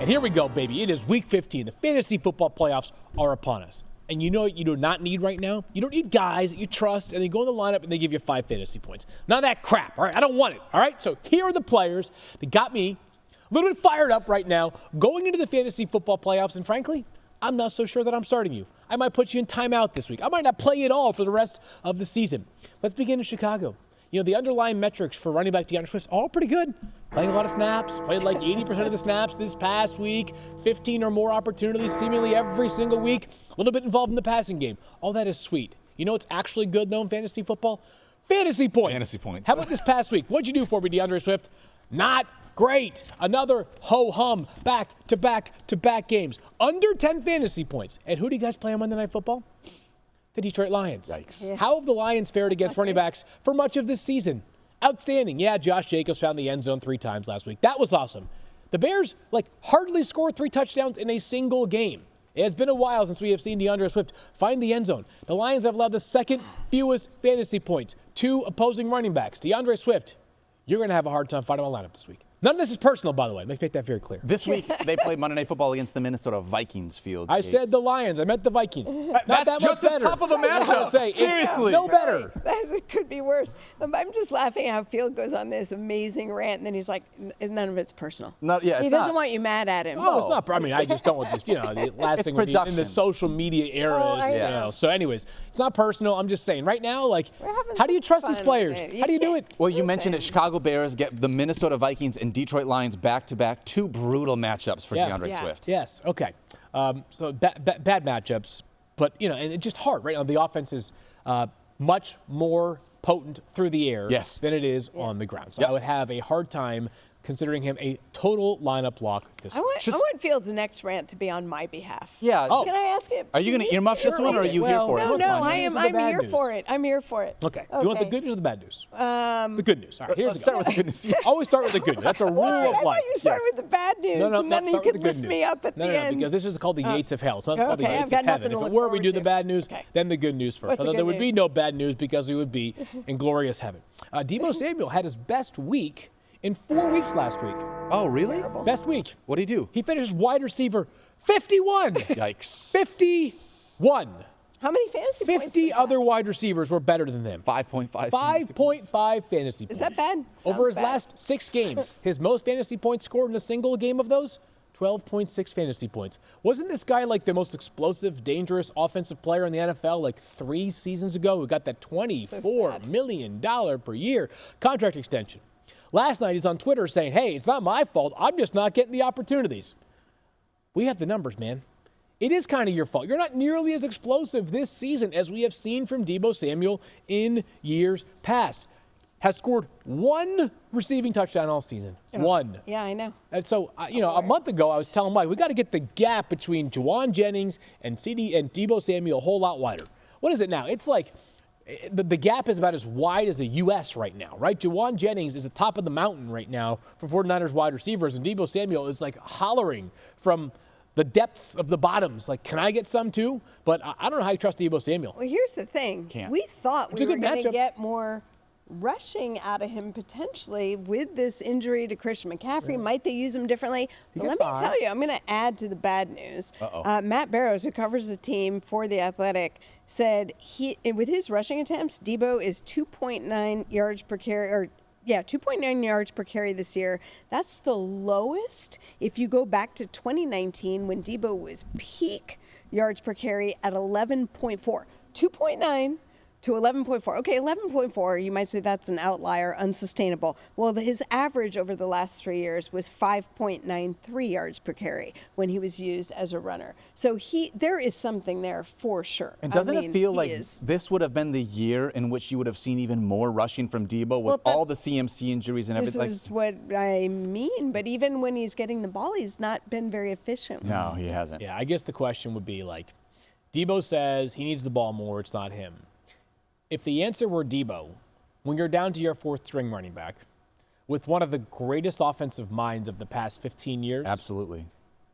And here we go, baby. It is week 15. The fantasy football playoffs are upon us. And you know what you do not need right now? You don't need guys that you trust and they go in the lineup and they give you 5 fantasy points. None of that crap, all right? I don't want it, all right? So here are the players that got me a little bit fired up right now going into the fantasy football playoffs. And frankly, I'm not so sure that I'm starting you. I might put you in timeout this week. I might not play at all for the rest of the season. Let's begin in Chicago. You know, the underlying metrics for running back DeAndre Swift, all pretty good. Playing a lot of snaps, played like 80% of the snaps this past week, 15 or more opportunities seemingly every single week, a little bit involved in the passing game. All that is sweet. You know what's actually good, though, in fantasy football? Fantasy points. Fantasy points. How about this past week? What'd you do for me, DeAndre Swift? Not great. Another ho-hum back-to-back games. Under 10 fantasy points. And who do you guys play on Monday Night Football? The Detroit Lions. Yikes. Yeah. How have the Lions fared against running backs for much of this season? Outstanding. Yeah, Josh Jacobs found the end zone 3 times last week. That was awesome. The Bears, hardly scored 3 touchdowns in a single game. It has been a while since we have seen DeAndre Swift find the end zone. The Lions have allowed the second fewest fantasy points to opposing running backs. DeAndre Swift, you're going to have a hard time finding my lineup this week. None of this is personal, by the way. Make that very clear. This week, they played Monday Night Football against the Minnesota Vikings field. I said the Lions. I meant the Vikings. Not that just much as better. tough of a matchup. Seriously. No better. It could be worse. I'm just laughing how Field goes on this amazing rant, and then he's like, none of it's personal. He doesn't want you mad at him. No, it's not. I mean, I just don't want this, the last thing in the social media era. So anyways, it's not personal. I'm just saying right now, how do you trust these players? How do you do it? Well, you mentioned it. Chicago Bears get the Minnesota Vikings and Detroit Lions back-to-back, 2 brutal matchups for DeAndre Swift. Yes. Okay. So bad matchups, but and it's just hard, right? The offense is much more potent through the air than it is on the ground. So I would have a hard time considering him a total lineup lock this week. I want Fields' next rant to be on my behalf. Yeah. Can I ask him? Are you going to earmuff this one, or are you here for it? No, I'm here for it. I'm here for it. Okay. Do you want the good news or the bad news? The good news. All right, let's start with the good news. Always start with the good news. That's a rule of life. I thought you start with the bad news, and then you can lift me up at the end. Because this is called the Yates of Hell. It's not called the Yates I've of got Heaven. nothing If to it look were we do the bad news, then the good news first. What's Although the there good would be news? no bad news because we would be in glorious heaven. Deebo Samuel had his best week in 4 weeks last week. Oh, really? Best week. What did he do? He finished wide receiver 51. Yikes. 51. How many fantasy points? 50 other wide receivers were better than him. 5.5. 5.5 fantasy points. Is that bad? Over his last 6 games, his most fantasy points scored in a single game of those, 12.6 fantasy points. Wasn't this guy the most explosive, dangerous offensive player in the NFL 3 seasons ago who got that $24 million per year contract extension? Last night, he's on Twitter saying, hey, it's not my fault. I'm just not getting the opportunities. We have the numbers, man. It is kind of your fault. You're not nearly as explosive this season as we have seen from Deebo Samuel in years past. Has scored 1 receiving touchdown all season. 1. Yeah, I know. And so, a month ago, I was telling Mike, we got to get the gap between Juwan Jennings and Deebo Samuel a whole lot wider. What is it now? It's the gap is about as wide as the U.S. right now, right? Juwan Jennings is the top of the mountain right now for 49ers wide receivers, and Deebo Samuel is hollering from the depths of the bottoms. Can I get some too? But I don't know how you trust Deebo Samuel. Well, here's the thing. Can't. We thought we were going to matchup. get more rushing out of him potentially with this injury to Christian McCaffrey. Might they use him differently? But let me tell you, I'm going to add to the bad news. Matt Barrows, who covers the team for The Athletic, said with his rushing attempts, Deebo is 2.9 yards per carry, 2.9 yards per carry this year. That's the lowest if you go back to 2019 when Deebo was peak yards per carry at 11.4. 2.9 to 11.4. Okay, 11.4, you might say that's an outlier, unsustainable. Well, his average over the last 3 years was 5.93 yards per carry when he was used as a runner. So there is something there for sure. And doesn't it feel like this would have been the year in which you would have seen even more rushing from Deebo with all the CMC injuries and everything? This is what I mean, but even when he's getting the ball, he's not been very efficient. No, he hasn't. Yeah, I guess the question would be Deebo says he needs the ball more, it's not him. If the answer were Deebo, when you're down to your 4th string running back, with one of the greatest offensive minds of the past 15 years. Absolutely.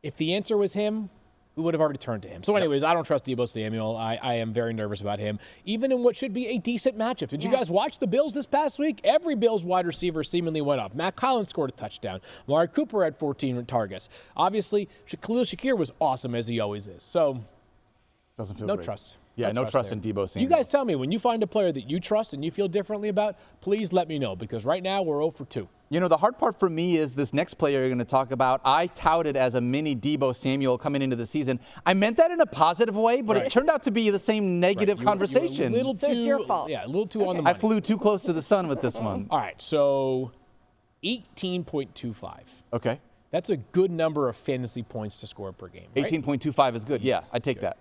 If the answer was him, we would have already turned to him. So anyways, I don't trust Deebo Samuel. I am very nervous about him, even in what should be a decent matchup. Did you guys watch the Bills this past week? Every Bills wide receiver seemingly went off. Matt Collins scored a touchdown. Amari Cooper had 14 targets. Obviously, Khalil Shakir was awesome, as he always is. So doesn't feel no great. trust. Yeah, no trust in Deebo Samuel. You guys tell me, when you find a player that you trust and you feel differently about, please let me know, because right now we're 0 for 2. You know, the hard part for me is this next player you're going to talk about. I touted as a mini Deebo Samuel coming into the season. I meant that in a positive way, but it turned out to be the same negative conversation. So it's your fault. Yeah, a little too on the money. I flew too close to the sun with this one. All right, so 18.25. Okay. That's a good number of fantasy points to score per game, right? 18.25 is good. Yeah, I take that.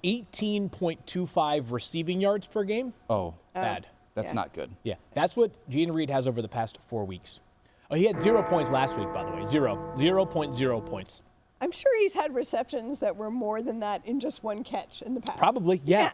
18.25 receiving yards per game. Oh, Bad. that's not good. Yeah, that's what Jaden Reed has over the past 4 weeks. Oh, he had 0 points last week, by the way. 0.0 points. I'm sure he's had receptions that were more than that in just one catch in the past. Probably, yeah.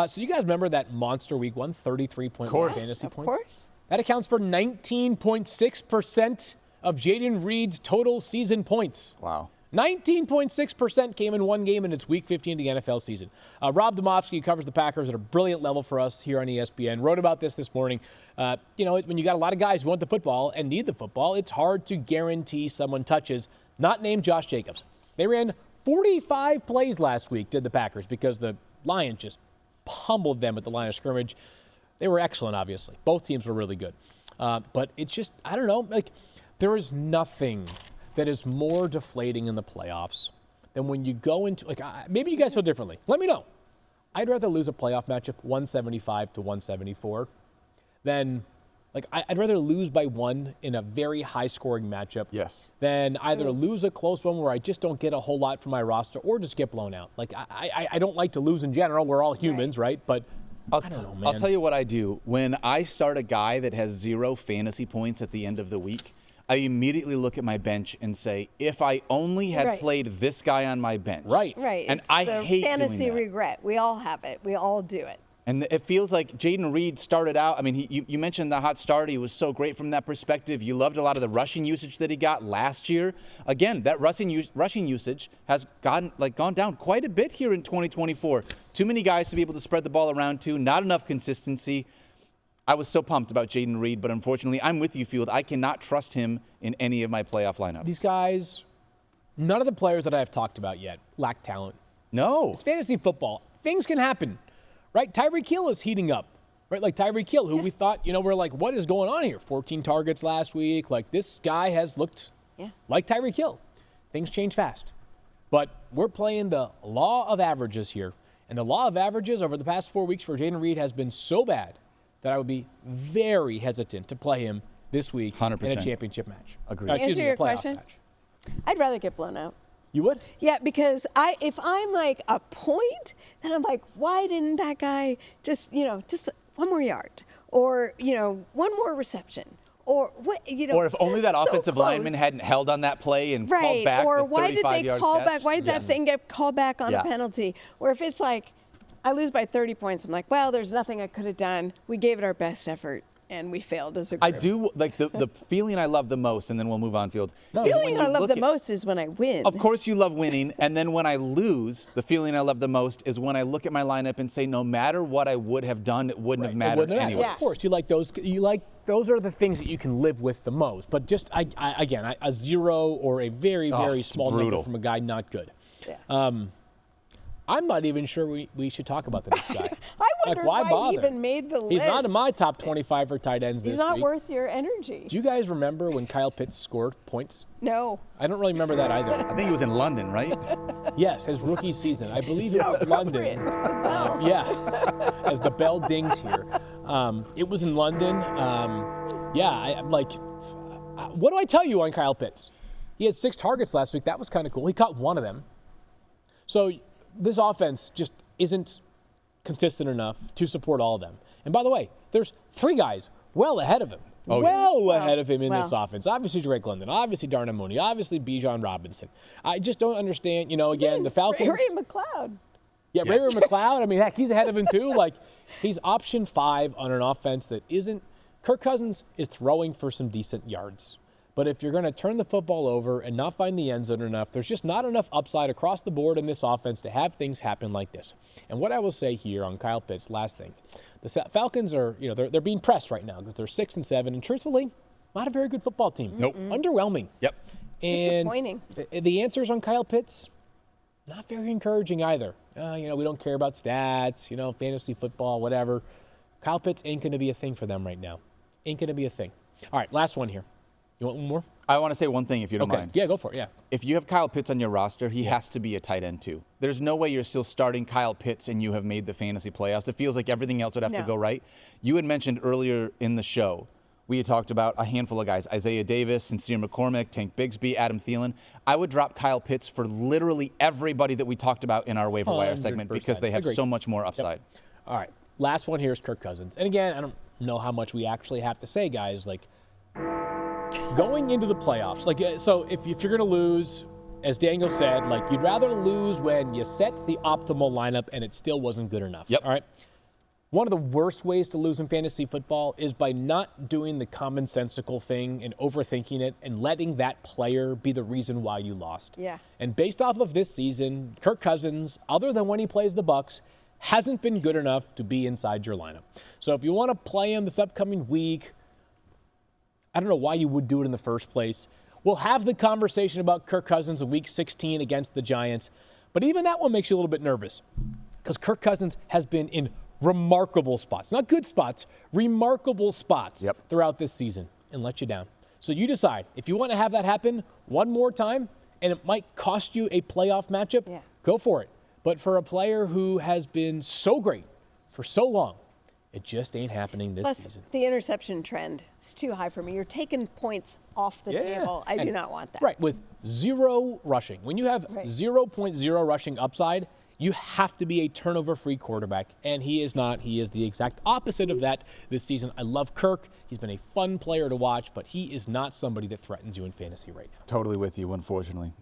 So you guys remember that monster week one, 33.1 fantasy points? Of course. That accounts for 19.6% of Jaden Reed's total season points. Wow. 19.6% came in one game in its Week 15 of the NFL season. Rob Domofsky, who covers the Packers at a brilliant level for us here on ESPN, wrote about this morning. You know, when you got a lot of guys who want the football and need the football, it's hard to guarantee someone touches, not named Josh Jacobs. They ran 45 plays last week, did the Packers, because the Lions just pummeled them at the line of scrimmage. They were excellent, obviously. Both teams were really good. But it's just, I don't know, like, there is nothing that is more deflating in the playoffs than when you go into, like, maybe you guys feel differently. Let me know. I'd rather lose a playoff matchup 175 to 174 than, like, I'd rather lose by 1 in a very high-scoring matchup than either lose a close one where I just don't get a whole lot from my roster or just get blown out. Like, I don't like to lose in general. We're all humans, right? But I don't know, man. I'll tell you what I do. When I start a guy that has 0 fantasy points at the end of the week, I immediately look at my bench and say, if I only had played this guy on my bench. Right. And it's I the hate fantasy doing that. regret. We all have it. We all do it. And it feels like Jaden Reed started out, I mean, you mentioned the hot start. He was so great from that perspective. You loved a lot of the rushing usage that he got last year. Again, that rushing usage has gone down quite a bit here in 2024. Too many guys to be able to spread the ball around to, not enough consistency. I was so pumped about Jaden Reed, but unfortunately, I'm with you, Field. I cannot trust him in any of my playoff lineups. These guys, none of the players that I've talked about yet lack talent. No. It's fantasy football. Things can happen, right? Tyreek Hill is heating up, right? Like Tyreek Hill, who we thought, we're like, what is going on here? 14 targets last week. Like, this guy has looked like Tyreek Hill. Things change fast. But we're playing the law of averages here. And the law of averages over the past 4 weeks for Jaden Reed has been so bad that I would be very hesitant to play him this week 100%. in a championship match. Agreed. Answer your a playoff question? match. I'd rather get blown out. You would? Yeah, because if I'm like a point, then I'm like, why didn't that guy just one more yard, or one more reception, or what? Or if only that so offensive close. lineman hadn't held on that play and called back or the why did they 35-yard call catch. back? Why did that thing get called back on a penalty? Or if it's like, I lose by 30 points, I'm like, well, there's nothing I could have done. We gave it our best effort, and we failed as a group. I do like the feeling I love the most, and then we'll move on, Field. The feeling I love the most is when I win. Of course you love winning, and then when I lose, the feeling I love the most is when I look at my lineup and say, no matter what I would have done, it wouldn't have mattered anyway. Yes. Of course, you like those are the things that you can live with the most. But just, again, a 0 or a very, very small number from a guy not good. Yeah. I'm not even sure we should talk about the next guy. I wonder why bother? he even made the list. He's not in my top 25 for tight ends this week. He's not worth your energy. Do you guys remember when Kyle Pitts scored points? No. I don't really remember that either. I think he was in London, right? Yes, his rookie season. I believe it was London. As the bell dings here. It was in London. What do I tell you on Kyle Pitts? He had 6 targets last week. That was kind of cool. He caught 1 of them. So this offense just isn't consistent enough to support all of them. And by the way, there's 3 guys well ahead of him. Ahead of him in this offense. Obviously Drake London, obviously Darnell Mooney, obviously Bijan Robinson. I just don't understand, again, the Falcons. Ray McLeod. Yeah, Ray McLeod. I mean, heck, he's ahead of him too. Like, he's option 5 on an offense that isn't. Kirk Cousins is throwing for some decent yards. But if you're going to turn the football over and not find the end zone enough, there's just not enough upside across the board in this offense to have things happen like this. And what I will say here on Kyle Pitts, last thing, the Falcons are, they're being pressed right now because they're 6-7, and truthfully, not a very good football team. Nope. Underwhelming. Yep. And disappointing. The answers on Kyle Pitts, not very encouraging either. We don't care about stats, fantasy football, whatever. Kyle Pitts ain't going to be a thing for them right now. Ain't going to be a thing. All right, last one here. You want one more? I want to say one thing if you don't mind. Yeah, go for it, yeah. If you have Kyle Pitts on your roster, he has to be a tight end too. There's no way you're still starting Kyle Pitts and you have made the fantasy playoffs. It feels like everything else would have to go right. You had mentioned earlier in the show, we had talked about a handful of guys, Isaiah Davis, Sincere McCormick, Tank Bigsby, Adam Thielen. I would drop Kyle Pitts for literally everybody that we talked about in our waiver wire segment because they have so much more upside. Yep. All right, last one here is Kirk Cousins. And again, I don't know how much we actually have to say, guys. Going into the playoffs, so if you're going to lose, as Daniel said, you'd rather lose when you set the optimal lineup and it still wasn't good enough. Yep. All right. One of the worst ways to lose in fantasy football is by not doing the commonsensical thing and overthinking it and letting that player be the reason why you lost. Yeah. And based off of this season, Kirk Cousins, other than when he plays the Bucs, hasn't been good enough to be inside your lineup. So if you want to play him this upcoming week, I don't know why you would do it in the first place. We'll have the conversation about Kirk Cousins in Week 16 against the Giants, but even that one makes you a little bit nervous because Kirk Cousins has been in remarkable spots, not good spots, remarkable spots throughout this season and let you down. So you decide if you want to have that happen one more time and it might cost you a playoff matchup, go for it. But for a player who has been so great for so long, it just ain't happening this season. The interception trend is too high for me. You're taking points off the table. I do not want that. Right, with zero rushing. When you have 0.0 rushing upside, you have to be a turnover-free quarterback, and he is not. He is the exact opposite of that this season. I love Kirk. He's been a fun player to watch, but he is not somebody that threatens you in fantasy right now. Totally with you, unfortunately.